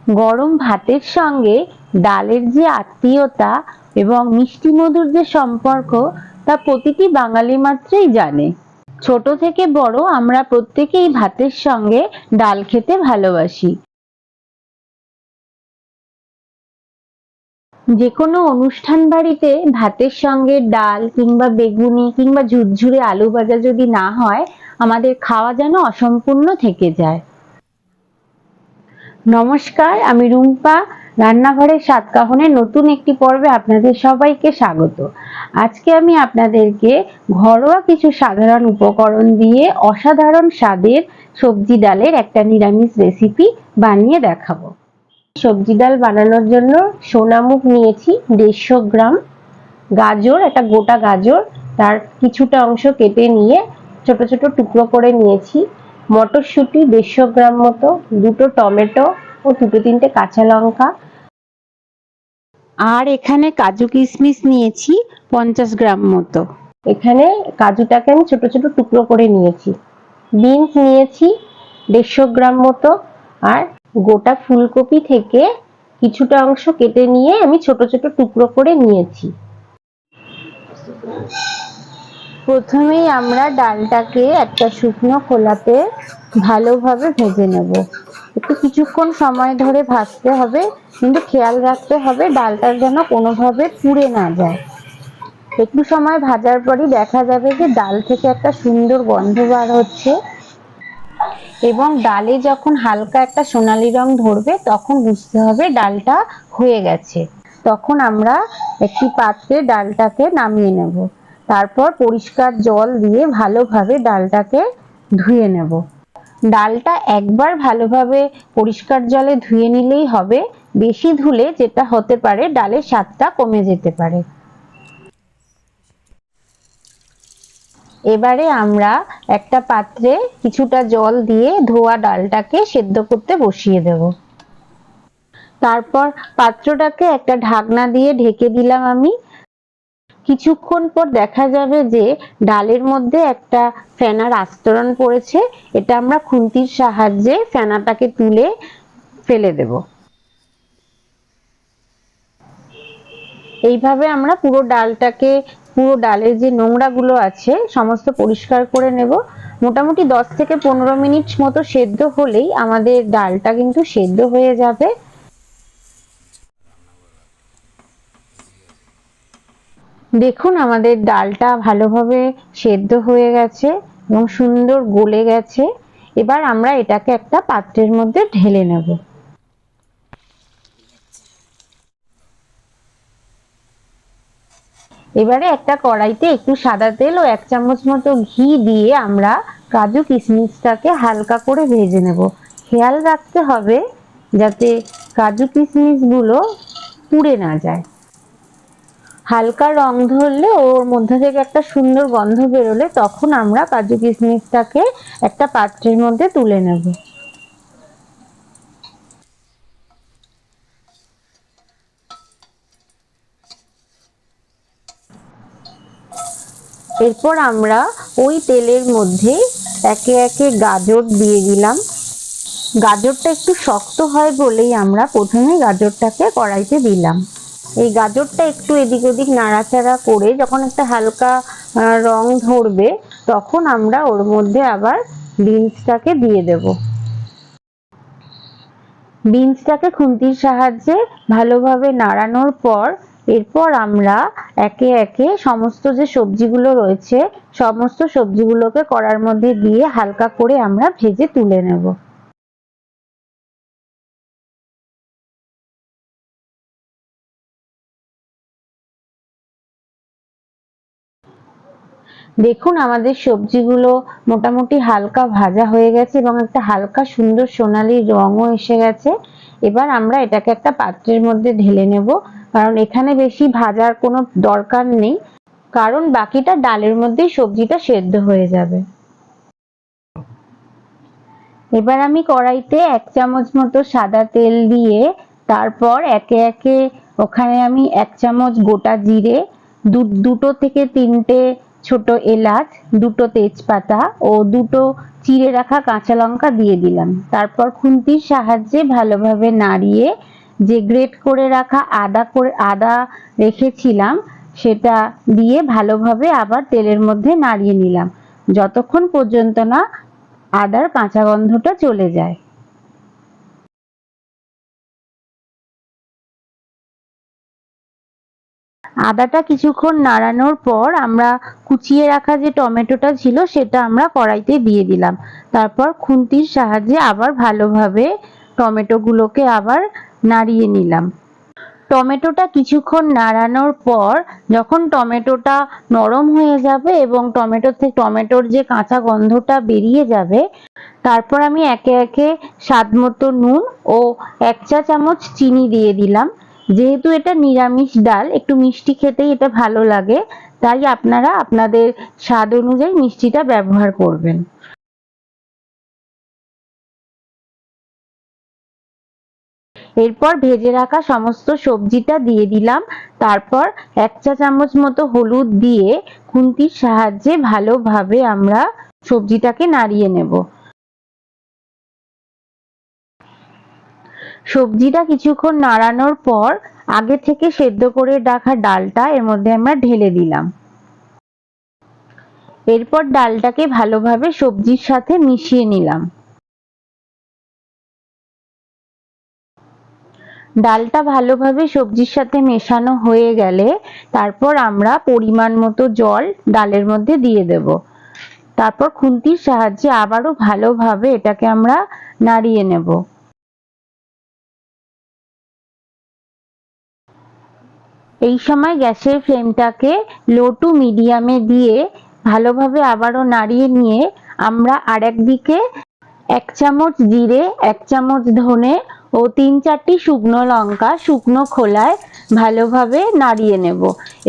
গরম ভাতের সঙ্গে ডালের যে আত্মীয়তা এবং মিষ্টি মধুর যে সম্পর্ক তা প্রতিটি বাঙালি মাত্রই জানে। ছোট থেকে বড় আমরা প্রত্যেকেই ভাতের সঙ্গে ডাল খেতে ভালোবাসি। যে কোনো অনুষ্ঠান বাড়িতে ভাতের সঙ্গে ডাল কিংবা বেগুনি কিংবা ঝুরঝুরে আলু ভাজা যদি না হয় আমাদের খাওয়া যেন অসম্পূর্ণ থেকে যায়। নমস্কার, আমি রুম্পা। রান্নাঘরের স্বাদকাহনের নতুন একটি পর্বে আপনাদের সবাইকে স্বাগত। আজকে আমি আপনাদেরকে ঘরোয়া কিছু সাধারণ উপকরণ দিয়ে অসাধারণ স্বাদের সবজি ডালের একটা নিরামিষ রেসিপি বানিয়ে দেখাবো। সবজি ডাল বানানোর জন্য সোনামুগ নিয়েছি 150 গ্রাম, গাজর, একটা গোটা গাজর, তার কিছুটা অংশ কেটে নিয়ে ছোট ছোট টুকরো করে নিয়েছি, মটরশুঁটি 150 গ্রাম মতো, দুটো টমেটো ও দুটো তিনটে কাঁচা লঙ্কা, আর এখানে কাজু কিশমিশ নিয়েছি 50 গ্রাম মতো। এখানে কাজুটাকে আমি ছোট ছোট টুকরো করে নিয়েছি। বিনস নিয়েছি 150 গ্রাম মতো, আর গোটা ফুলকপি থেকে কিছুটা অংশ কেটে নিয়ে আমি ছোট ছোট টুকরো করে নিয়েছি। প্রথমেই আমরা ডালটাকে একটা শুকনো খোলাতে ভালোভাবে ভেজে নেব। একটু কিছুক্ষণ সময় ধরে ভাজতে হবে, কিন্তু খেয়াল রাখতে হবে ডালটা যেন কোনোভাবে পুড়ে না যায়। একটু সময় ভাজার পরই দেখা যাবে যে ডাল থেকে একটা সুন্দর গন্ধ বার হচ্ছে, এবং ডালে যখন হালকা একটা সোনালী রং ধরবে তখন বুঝতে হবে ডালটা হয়ে গেছে। তখন আমরা একটি পাত্রে ডালটাকে নামিয়ে নেব। তারপর পরিষ্কার জল দিয়ে ভালোভাবে ডালটাকে ধুয়ে নেব। ডালটা একবার ভালোভাবে পরিষ্কার জলে ধুয়ে নিলেই হবে। বেশি ধুলে যেটা হতে পারে ডালের স্বাদটা কমে যেতে পারে। এবারে আমরা একটা পাত্রে কিছুটা জল দিয়ে ধোয়া ডালটাকে সেদ্ধ করতে বসিয়ে দেব। তারপর পাত্রটাকে একটা ঢাকনা দিয়ে ঢেকে দিলাম আমি। কিছুক্ষণ পর দেখা যাবে যে ডালের মধ্যে একটা ফেনার আস্তরণ পড়েছে। এটা আমরা খুন্তির সাহায্যে ফেনাটাকে তুলে ফেলে দেব। এইভাবে আমরা পুরো ডালের যে নোংরা গুলো আছে সমস্ত পরিষ্কার করে নেব। মোটামুটি 10 থেকে 15 মিনিট মতো সেদ্ধ হলেই আমাদের ডালটা কিন্তু সেদ্ধ হয়ে যাবে। দেখুন আমাদের ডালটা ভালোভাবে সেদ্ধ হয়ে গেছে এবং সুন্দর গলে গেছে। এবার আমরা এটাকে একটা পাত্রের মধ্যে ঢেলে নেব। এবারে একটা কড়াইতে একটু সাদা তেল ও 1 চামচ মতো ঘি দিয়ে আমরা কাজু কিশমিশটাকে হালকা করে ভেজে নেব। খেয়াল রাখতে হবে যাতে কাজু কিশমিশ গুলো পুড়ে না যায়। হালকা রং ধরলে ওর মধ্যে থেকে একটা সুন্দর গন্ধ বেরোলে তখন আমরা কাজু কিশমিশটাকে একটা পাত্রের মধ্যে তুলে নেব। এরপর আমরা ওই তেলের মধ্যে একে একে গাজর দিয়ে দিলাম। গাজরটা একটু শক্ত হয় বলেই আমরা প্রথমে গাজরটাকে কড়াইতে দিলাম। এই গাজরটা একটু এদিক ওদিক নাড়াচাড়া করে যখন একটা হালকা রং ধরবে তখন আমরা ওর মধ্যে আবার বিনসটাকে দিয়ে দেব। বিনসটাকে খুন্তির সাহায্যে ভালোভাবে নাড়ানোর পর এরপর আমরা একে একে সমস্ত যে সবজিগুলো রয়েছে সমস্ত সবজিগুলোকে কড়ার মধ্যে দিয়ে হালকা করে আমরা ভেজে তুলে নেব। দেখুন আমাদের সবজিগুলো মোটামুটি হালকা ভাজা হয়ে গেছে এবং একটা হালকা সুন্দর সোনালী রঙও এসে গেছে। এবার আমরা এটাকে একটা পাত্রের মধ্যে ঢেলে নেব, কারণ এখানে বেশি ভাজার কোনো দরকার নেই, কারণ বাকিটা ডালের মধ্যেই সবজিটা সেদ্ধ হয়ে যাবে। এবার আমি কড়াইতে 1 চামচ মতো সাদা তেল দিয়ে তারপর একে একে ওখানে আমি 1 চামচ গোটা জিরে, দুটো থেকে তিনটে ছোট এলাচ, দুটো তেজপাতা ও দুটো চিড়ে রাখা কাঁচা লঙ্কা দিয়ে দিলাম। তারপর খুন্তির সাহায্যে ভালোভাবে নাড়িয়ে যে গ্রেট করে রাখা আদা রেখেছিলাম সেটা দিয়ে ভালোভাবে আবার তেলের মধ্যে নাড়িয়ে নিলাম, যতক্ষণ পর্যন্ত না আদার কাঁচা গন্ধটা চলে যায়। আদাটা কিছুক্ষণ নাড়ানোর পর আমরা কুচিয়ে রাখা যে টমেটোটা ছিল সেটা আমরা কড়াইতে দিয়ে দিলাম। তারপর খুন্তির সাহায্যে আবার ভালোভাবে টমেটোগুলোকে আবার নাড়িয়ে নিলাম। টমেটোটা কিছুক্ষণ নাড়ানোর পর যখন টমেটোটা নরম হয়ে যাবে এবং টমেটোর যে কাঁচা গন্ধটা বেরিয়ে যাবে, তারপর আমি একে একে স্বাদ মতো নুন ও 1 চা চামচ চিনি দিয়ে দিলাম। যেহেতু এটা নিরামিষ ডাল, একটু মিষ্টি খেতেই এটা ভালো লাগে, তাই আপনারা আপনাদের স্বাদ অনুযায়ী মিষ্টিটা ব্যবহার করবেন। এরপর ভেজে রাখা সমস্ত সবজিটা দিয়ে দিলাম। তারপর 1 চা চামচ মতো হলুদ দিয়ে খুন্তির সাহায্যে ভালোভাবে আমরা সবজিটাকে নাড়িয়ে নেব। সবজিটা কিছুক্ষণ নাড়ানোর পর আগে থেকে সেদ্ধ করে রাখা ডালটা এর মধ্যে আমরা ঢেলে দিলাম। এরপর ডালটাকে ভালোভাবে সবজির সাথে মিশিয়ে নিলাম। ডালটা ভালোভাবে সবজির সাথে মেশানো হয়ে গেলে তারপর আমরা পরিমাণ মতো জল ডালের মধ্যে দিয়ে দেব। তারপর খুন্তির সাহায্যে আবারও ভালোভাবে এটাকে আমরা নাড়িয়ে নেব। এই সময় গ্যাসের ফ্লেমটাকে লো টু মিডিয়ামে দিয়ে ভালোভাবে আবারও নাড়িয়ে নিয়ে আমরা আরেকদিকে 1 চামচ জিরে, 1 চামচ ধনে ও 3-4টি শুকনো লঙ্কা শুকনো খোলায় ভালোভাবে নাড়িয়ে নেব।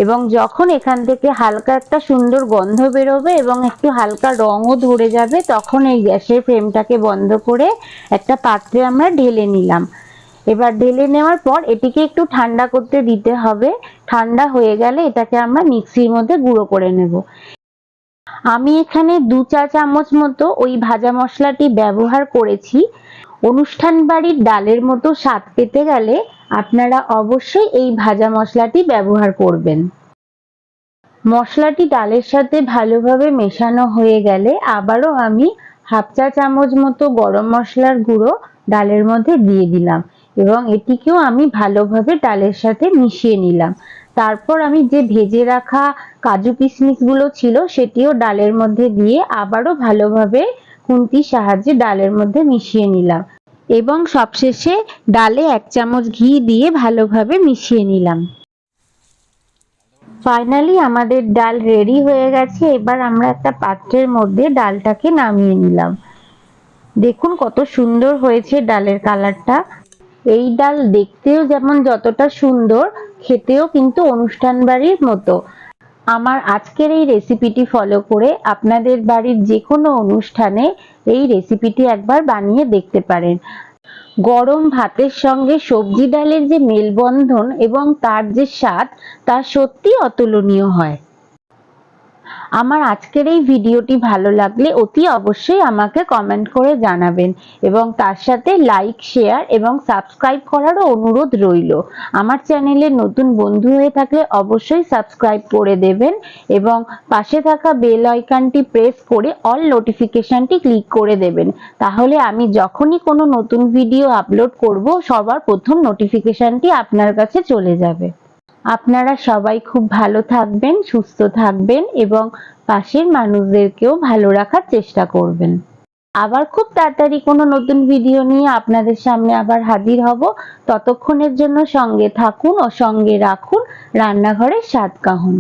এবং যখন এখান থেকে হালকা একটা সুন্দর গন্ধ বেরোবে এবং একটু হালকা রঙও ধরে যাবে, তখন এই গ্যাসের ফ্লেমটাকে বন্ধ করে একটা পাত্রে আমরা ঢেলে নিলাম। এবার ঢেলে নেওয়ার পর এটিকে একটু ঠান্ডা করতে দিতে হবে। ঠান্ডা হয়ে গেলে এটাকে আমরা মিক্সির মধ্যে গুঁড়ো করে নেব। আমি এখানে 2 চা চামচ মতো ওই ভাজা মশলাটি ব্যবহার করেছি। অনুষ্ঠান বাড়ির ডালের মতো স্বাদ পেতে গেলে আপনারা অবশ্যই এই ভাজা মশলাটি ব্যবহার করবেন। মশলাটি ডালের সাথে ভালোভাবে মেশানো হয়ে গেলে আবারও আমি 1/2 চা চামচ মতো গরম মশলার গুঁড়ো ডালের মধ্যে দিয়ে দিলাম এবং এটিকেও আমি ভালোভাবে ডালের সাথে মিশিয়ে নিলাম। তারপর আমি যে ভেজে রাখা কাজু কিশমিশগুলো ছিল সেটিও ডালের মধ্যে দিয়ে আবারও ভালোভাবে খুন্তির সাহায্যে ডালের মধ্যে মিশিয়ে নিলাম এবং সবশেষে ডালে 1 চামচ ঘি দিয়ে ভালোভাবে মিশিয়ে নিলাম। ফাইনালি আমাদের ডাল রেডি হয়ে গেছে। এবার আমরা একটা পাত্রের মধ্যে ডালটাকে নামিয়ে নিলাম। দেখুন কত সুন্দর হয়েছে ডালের কালারটা। এই ডাল দেখতেও যেমন যতটা সুন্দর, খেতেও কিন্তু অনুষ্ঠান বাড়ির মতো। আমার আজকের এই রেসিপিটি ফলো করে আপনাদের বাড়ির যে কোনো অনুষ্ঠানে এই রেসিপিটি একবার বানিয়ে দেখতে পারেন। গরম ভাতের সঙ্গে সবজি ডালের যে মেলবন্ধন এবং তার যে স্বাদ, তা সত্যি অতুলনীয় হয়। আমার আজকের এই ভিডিওটি ভালো লাগলে অতি অবশ্যই আমাকে কমেন্ট করে জানাবেন এবং তার সাথে লাইক, শেয়ার এবং সাবস্ক্রাইব করারও অনুরোধ রইল। আমার চ্যানেলে নতুন বন্ধু হয়ে থাকলে অবশ্যই সাবস্ক্রাইব করে দেবেন এবং পাশে থাকা বেল আইকনটি প্রেস করে অল নোটিফিকেশনটি ক্লিক করে দেবেন। তাহলে আমি যখনই কোনো নতুন ভিডিও আপলোড করব সবার প্রথম নোটিফিকেশনটি আপনার কাছে চলে যাবে। আপনারা সবাই খুব ভালো থাকবেন, সুস্থ থাকবেন এবং পাশের মানুষদেরকেও ভালো রাখার চেষ্টা করবেন। আবার খুব তাড়াতাড়ি কোনো নতুন ভিডিও নিয়ে আপনাদের সামনে আবার হাজির হব। ততক্ষণের জন্য সঙ্গে থাকুন ও সঙ্গে রাখুন রান্নাঘরের স্বাদ কাহন।